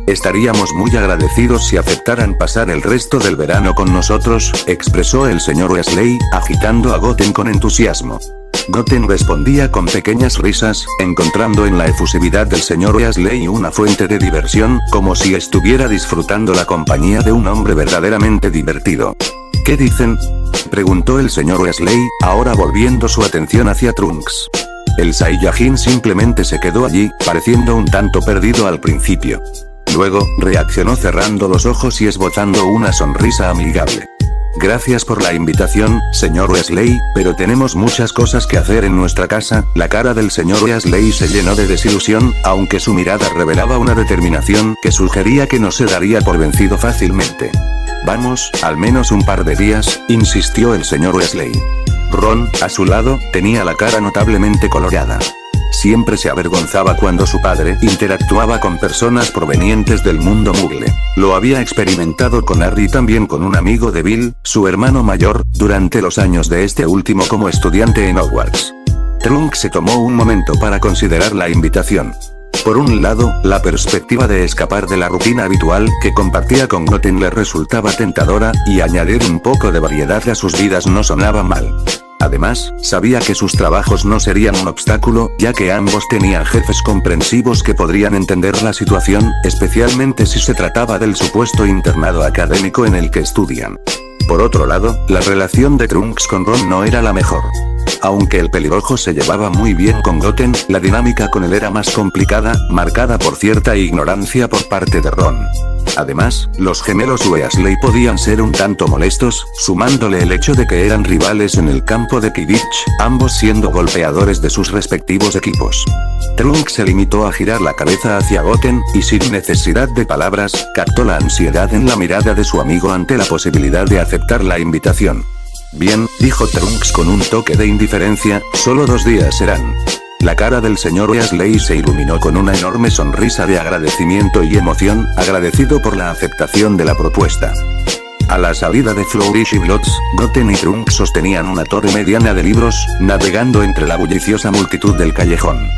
Estaríamos muy agradecidos si aceptaran pasar el resto del verano con nosotros, expresó el señor Weasley, agitando a Goten con entusiasmo. Goten respondía con pequeñas risas, encontrando en la efusividad del señor Weasley una fuente de diversión, como si estuviera disfrutando la compañía de un hombre verdaderamente divertido. ¿Qué dicen?, preguntó el señor Weasley, ahora volviendo su atención hacia Trunks. El Saiyajin simplemente se quedó allí, pareciendo un tanto perdido al principio. Luego, reaccionó cerrando los ojos y esbozando una sonrisa amigable. Gracias por la invitación, señor Weasley, pero tenemos muchas cosas que hacer en nuestra casa. La cara del señor Weasley se llenó de desilusión, aunque su mirada revelaba una determinación que sugería que no se daría por vencido fácilmente. Vamos, al menos un par de días, insistió el señor Weasley. Ron, a su lado, tenía la cara notablemente colorada. Siempre se avergonzaba cuando su padre interactuaba con personas provenientes del mundo muggle. Lo había experimentado con Harry y también con un amigo de Bill, su hermano mayor, durante los años de este último como estudiante en Hogwarts. Trunks se tomó un momento para considerar la invitación. Por un lado, la perspectiva de escapar de la rutina habitual que compartía con Goten le resultaba tentadora, y añadir un poco de variedad a sus vidas no sonaba mal. Además, sabía que sus trabajos no serían un obstáculo, ya que ambos tenían jefes comprensivos que podrían entender la situación, especialmente si se trataba del supuesto internado académico en el que estudian. Por otro lado, la relación de Trunks con Ron no era la mejor. Aunque el pelirrojo se llevaba muy bien con Goten, la dinámica con él era más complicada, marcada por cierta ignorancia por parte de Ron. Además, los gemelos Weasley podían ser un tanto molestos, sumándole el hecho de que eran rivales en el campo de Quidditch, ambos siendo golpeadores de sus respectivos equipos. Trunks se limitó a girar la cabeza hacia Goten, y sin necesidad de palabras, captó la ansiedad en la mirada de su amigo ante la posibilidad de aceptar la invitación. Bien, dijo Trunks con un toque de indiferencia, solo 2 días serán. La cara del señor Weasley se iluminó con una enorme sonrisa de agradecimiento y emoción, agradecido por la aceptación de la propuesta. A la salida de Flourish y Blotts, Goten y Trunks sostenían una torre mediana de libros, navegando entre la bulliciosa multitud del callejón.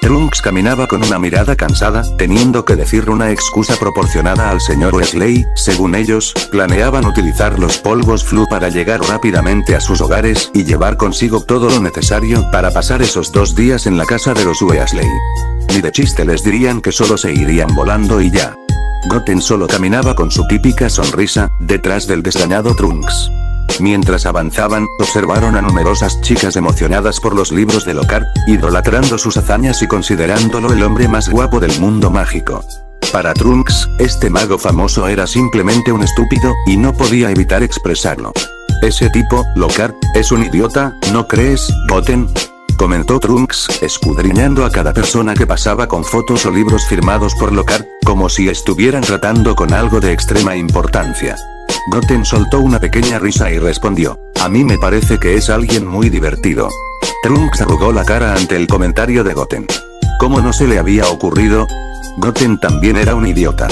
Trunks caminaba con una mirada cansada, teniendo que decir una excusa proporcionada al señor Weasley. Según ellos, planeaban utilizar los polvos Floo para llegar rápidamente a sus hogares y llevar consigo todo lo necesario para pasar esos 2 días en la casa de los Weasley. Ni de chiste les dirían que solo se irían volando y ya. Goten solo caminaba con su típica sonrisa, detrás del desdañado Trunks. Mientras avanzaban, observaron a numerosas chicas emocionadas por los libros de Lockhart, idolatrando sus hazañas y considerándolo el hombre más guapo del mundo mágico. Para Trunks, este mago famoso era simplemente un estúpido, y no podía evitar expresarlo. Ese tipo, Lockhart, es un idiota, ¿no crees, Goten? Comentó Trunks, escudriñando a cada persona que pasaba con fotos o libros firmados por Lockhart, como si estuvieran tratando con algo de extrema importancia. Goten soltó una pequeña risa y respondió, a mí me parece que es alguien muy divertido. Trunks arrugó la cara ante el comentario de Goten. ¿Cómo no se le había ocurrido? Goten también era un idiota.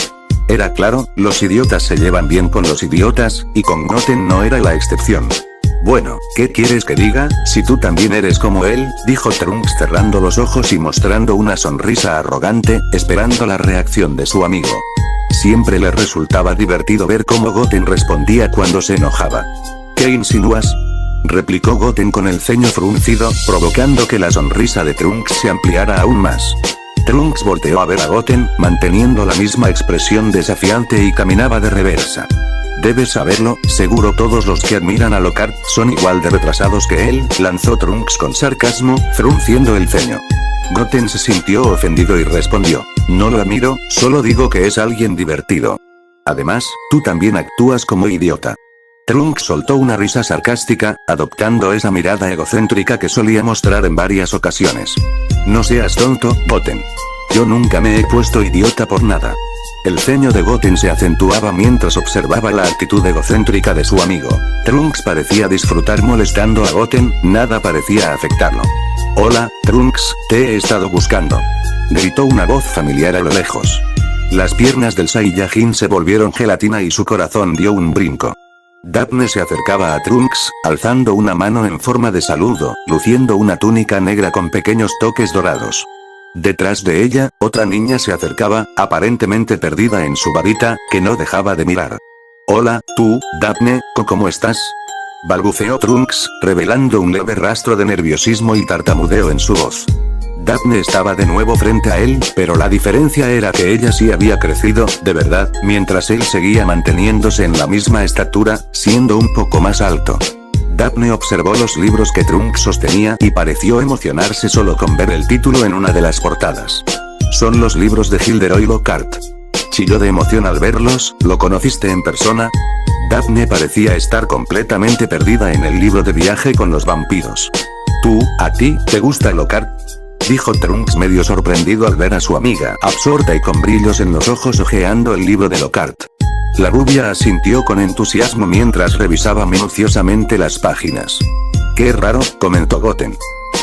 Era claro, los idiotas se llevan bien con los idiotas, y con Goten no era la excepción. Bueno, ¿qué quieres que diga? Si tú también eres como él, dijo Trunks cerrando los ojos y mostrando una sonrisa arrogante, esperando la reacción de su amigo. Siempre le resultaba divertido ver cómo Goten respondía cuando se enojaba. ¿Qué insinúas? Replicó Goten con el ceño fruncido, provocando que la sonrisa de Trunks se ampliara aún más. Trunks volteó a ver a Goten, manteniendo la misma expresión desafiante y caminaba de reversa. Debes saberlo, seguro todos los que admiran a Lockhart son igual de retrasados que él, lanzó Trunks con sarcasmo, frunciendo el ceño. Goten se sintió ofendido y respondió, no lo admiro, solo digo que es alguien divertido. Además, tú también actúas como idiota. Trunks soltó una risa sarcástica, adoptando esa mirada egocéntrica que solía mostrar en varias ocasiones. No seas tonto, Goten. Yo nunca me he puesto idiota por nada. El ceño de Goten se acentuaba mientras observaba la actitud egocéntrica de su amigo. Trunks parecía disfrutar molestando a Goten, nada parecía afectarlo. Hola, Trunks, te he estado buscando. Gritó una voz familiar a lo lejos. Las piernas del Saiyajin se volvieron gelatina y su corazón dio un brinco. Daphne se acercaba a Trunks, alzando una mano en forma de saludo, luciendo una túnica negra con pequeños toques dorados. Detrás de ella, otra niña se acercaba, aparentemente perdida en su varita, que no dejaba de mirar. Hola, tú, Daphne, ¿cómo estás? Balbuceó Trunks, revelando un leve rastro de nerviosismo y tartamudeo en su voz. Daphne estaba de nuevo frente a él, pero la diferencia era que ella sí había crecido, de verdad, mientras él seguía manteniéndose en la misma estatura, siendo un poco más alto. Daphne observó los libros que Trunks sostenía y pareció emocionarse solo con ver el título en una de las portadas. Son los libros de Gilderoy Lockhart. Chilló de emoción al verlos. ¿Lo conociste en persona? Daphne parecía estar completamente perdida en el libro de viaje con los vampiros. ¿A ti, te gusta Lockhart? Dijo Trunks medio sorprendido al ver a su amiga, absorta y con brillos en los ojos hojeando el libro de Lockhart. La rubia asintió con entusiasmo mientras revisaba minuciosamente las páginas. Qué raro, comentó Goten.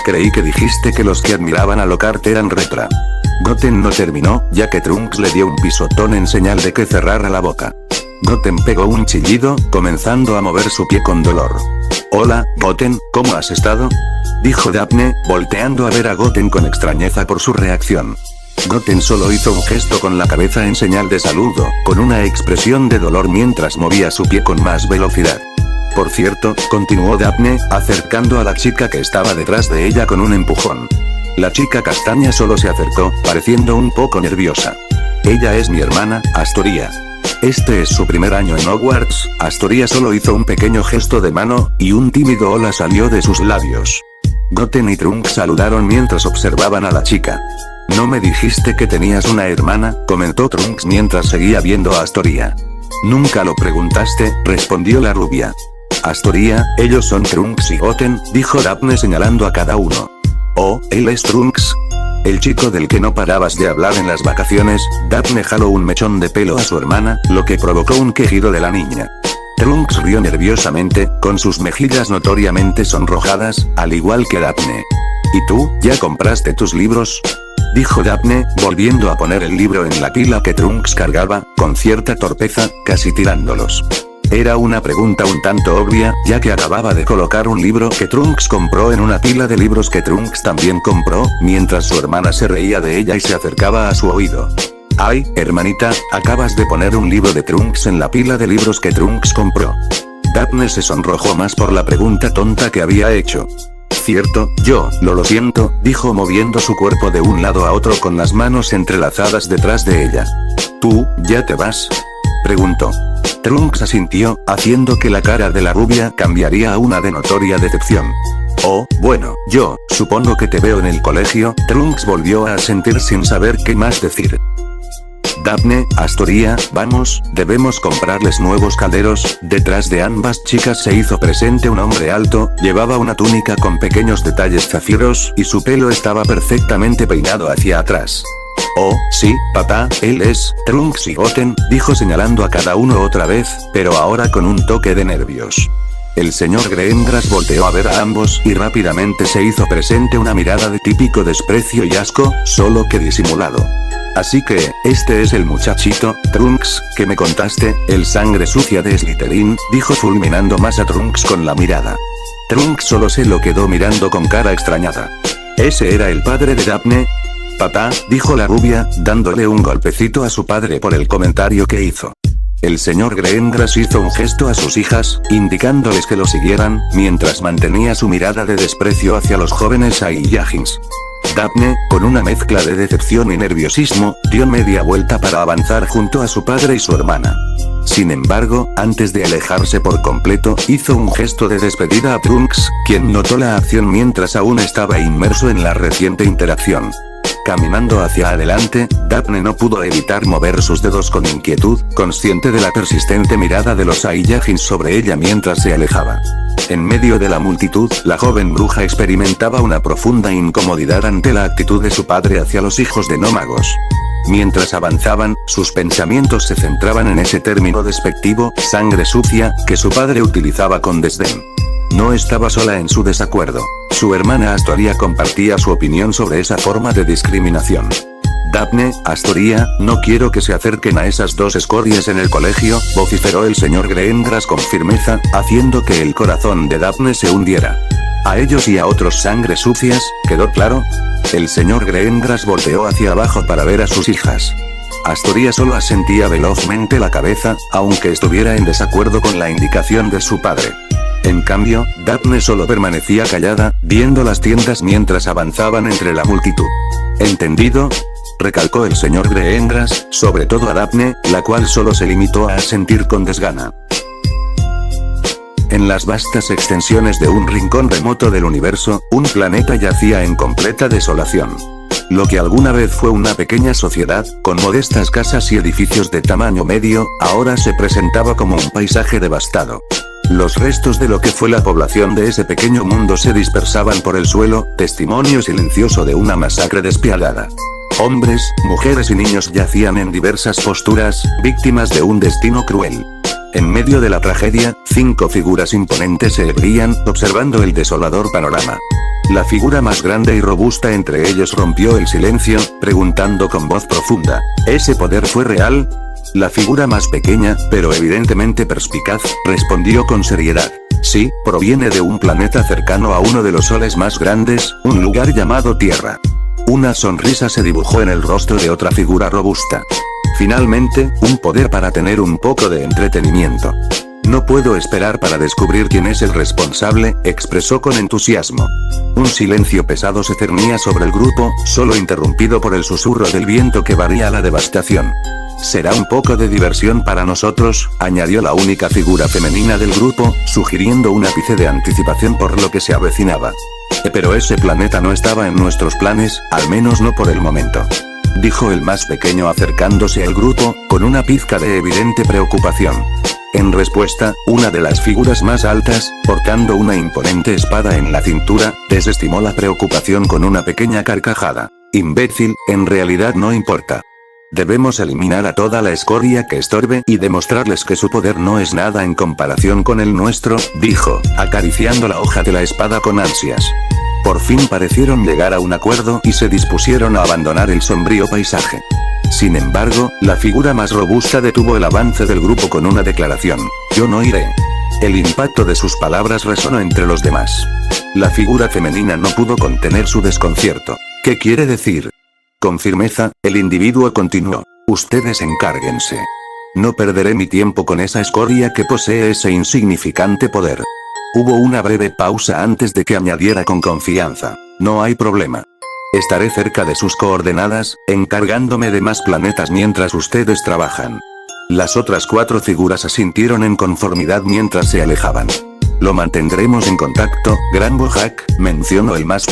Creí que dijiste que los que admiraban a Lockhart eran retra. Goten no terminó, ya que Trunks le dio un pisotón en señal de que cerrara la boca. Goten pegó un chillido, comenzando a mover su pie con dolor. Hola, Goten, ¿cómo has estado? Dijo Daphne, volteando a ver a Goten con extrañeza por su reacción. Goten solo hizo un gesto con la cabeza en señal de saludo, con una expresión de dolor mientras movía su pie con más velocidad. Por cierto, continuó Daphne, acercando a la chica que estaba detrás de ella con un empujón. La chica castaña solo se acercó, pareciendo un poco nerviosa. Ella es mi hermana, Astoria. Este es su primer año en Hogwarts. Astoria solo hizo un pequeño gesto de mano, y un tímido hola salió de sus labios. Goten y Trunks saludaron mientras observaban a la chica. ¿No me dijiste que tenías una hermana?, comentó Trunks mientras seguía viendo a Astoria. Nunca lo preguntaste, respondió la rubia. Astoria, ellos son Trunks y Goten, dijo Daphne señalando a cada uno. Oh, él es Trunks. El chico del que no parabas de hablar en las vacaciones. Daphne jaló un mechón de pelo a su hermana, lo que provocó un quejido de la niña. Trunks rió nerviosamente, con sus mejillas notoriamente sonrojadas, al igual que Daphne. ¿Y tú, ya compraste tus libros?, dijo Daphne, volviendo a poner el libro en la pila que Trunks cargaba, con cierta torpeza, casi tirándolos. Era una pregunta un tanto obvia, ya que acababa de colocar un libro que Trunks compró en una pila de libros que Trunks también compró, mientras su hermana se reía de ella y se acercaba a su oído. Ay, hermanita, acabas de poner un libro de Trunks en la pila de libros que Trunks compró. Daphne se sonrojó más por la pregunta tonta que había hecho. Cierto, lo siento, dijo moviendo su cuerpo de un lado a otro con las manos entrelazadas detrás de ella. ¿Tú, ya te vas?, preguntó. Trunks asintió, haciendo que la cara de la rubia cambiaría a una de notoria decepción. Oh, bueno, supongo que te veo en el colegio. Trunks volvió a asentir sin saber qué más decir. Daphne, Astoria, vamos, debemos comprarles nuevos calderos. Detrás de ambas chicas se hizo presente un hombre alto, llevaba una túnica con pequeños detalles zafiros, y su pelo estaba perfectamente peinado hacia atrás. Oh, sí, papá, él es Trunks y Goten, dijo señalando a cada uno otra vez, pero ahora con un toque de nervios. El señor Greendras volteó a ver a ambos y rápidamente se hizo presente una mirada de típico desprecio y asco, solo que disimulado. Así que, este es el muchachito, Trunks, que me contaste, el sangre sucia de Slytherin, dijo fulminando más a Trunks con la mirada. Trunks solo se lo quedó mirando con cara extrañada. ¿Ese era el padre de Daphne? Papá, dijo la rubia, dándole un golpecito a su padre por el comentario que hizo. El señor Greendras hizo un gesto a sus hijas, indicándoles que lo siguieran, mientras mantenía su mirada de desprecio hacia los jóvenes Saiyajins. Daphne, con una mezcla de decepción y nerviosismo, dio media vuelta para avanzar junto a su padre y su hermana. Sin embargo, antes de alejarse por completo, hizo un gesto de despedida a Trunks, quien notó la acción mientras aún estaba inmerso en la reciente interacción. Caminando hacia adelante, Daphne no pudo evitar mover sus dedos con inquietud, consciente de la persistente mirada de los Saiyajins sobre ella mientras se alejaba. En medio de la multitud, la joven bruja experimentaba una profunda incomodidad ante la actitud de su padre hacia los hijos de no magos. Mientras avanzaban, sus pensamientos se centraban en ese término despectivo, sangre sucia, que su padre utilizaba con desdén. No estaba sola en su desacuerdo. Su hermana Astoria compartía su opinión sobre esa forma de discriminación. Daphne, Astoria, no quiero que se acerquen a esas dos escorias en el colegio, vociferó el señor Greendras con firmeza, haciendo que el corazón de Daphne se hundiera. A ellos y a otros sangre sucias, ¿quedó claro? El señor Greendras volteó hacia abajo para ver a sus hijas. Astoria solo asentía velozmente la cabeza, aunque estuviera en desacuerdo con la indicación de su padre. En cambio, Daphne solo permanecía callada, viendo las tiendas mientras avanzaban entre la multitud. ¿Entendido?, recalcó el señor Greendras, sobre todo a Daphne, la cual solo se limitó a asentir con desgana. En las vastas extensiones de un rincón remoto del universo, un planeta yacía en completa desolación. Lo que alguna vez fue una pequeña sociedad, con modestas casas y edificios de tamaño medio, ahora se presentaba como un paisaje devastado. Los restos de lo que fue la población de ese pequeño mundo se dispersaban por el suelo, testimonio silencioso de una masacre despiadada. Hombres, mujeres y niños yacían en diversas posturas, víctimas de un destino cruel. En medio de la tragedia, 5 figuras imponentes se erguían, observando el desolador panorama. La figura más grande y robusta entre ellos rompió el silencio, preguntando con voz profunda, ¿ese poder fue real? La figura más pequeña, pero evidentemente perspicaz, respondió con seriedad. Sí, proviene de un planeta cercano a uno de los soles más grandes, un lugar llamado Tierra. Una sonrisa se dibujó en el rostro de otra figura robusta. Finalmente, un poder para tener un poco de entretenimiento. No puedo esperar para descubrir quién es el responsable, expresó con entusiasmo. Un silencio pesado se cernía sobre el grupo, solo interrumpido por el susurro del viento que barría la devastación. Será un poco de diversión para nosotros, añadió la única figura femenina del grupo, sugiriendo un ápice de anticipación por lo que se avecinaba. Pero ese planeta no estaba en nuestros planes, al menos no por el momento. Dijo el más pequeño acercándose al grupo, con una pizca de evidente preocupación. En respuesta, una de las figuras más altas, portando una imponente espada en la cintura, desestimó la preocupación con una pequeña carcajada. Imbécil, en realidad no importa. Debemos eliminar a toda la escoria que estorbe y demostrarles que su poder no es nada en comparación con el nuestro, dijo, acariciando la hoja de la espada con ansias. Por fin parecieron llegar a un acuerdo y se dispusieron a abandonar el sombrío paisaje. Sin embargo, la figura más robusta detuvo el avance del grupo con una declaración. Yo no iré. El impacto de sus palabras resonó entre los demás. La figura femenina no pudo contener su desconcierto. ¿Qué quiere decir? Con firmeza, el individuo continuó. Ustedes encárguense. No perderé mi tiempo con esa escoria que posee ese insignificante poder. Hubo una breve pausa antes de que añadiera con confianza. No hay problema. Estaré cerca de sus coordenadas, encargándome de más planetas mientras ustedes trabajan. Las otras 4 figuras asintieron en conformidad mientras se alejaban. Lo mantendremos en contacto, Gran Bojack, mencionó el más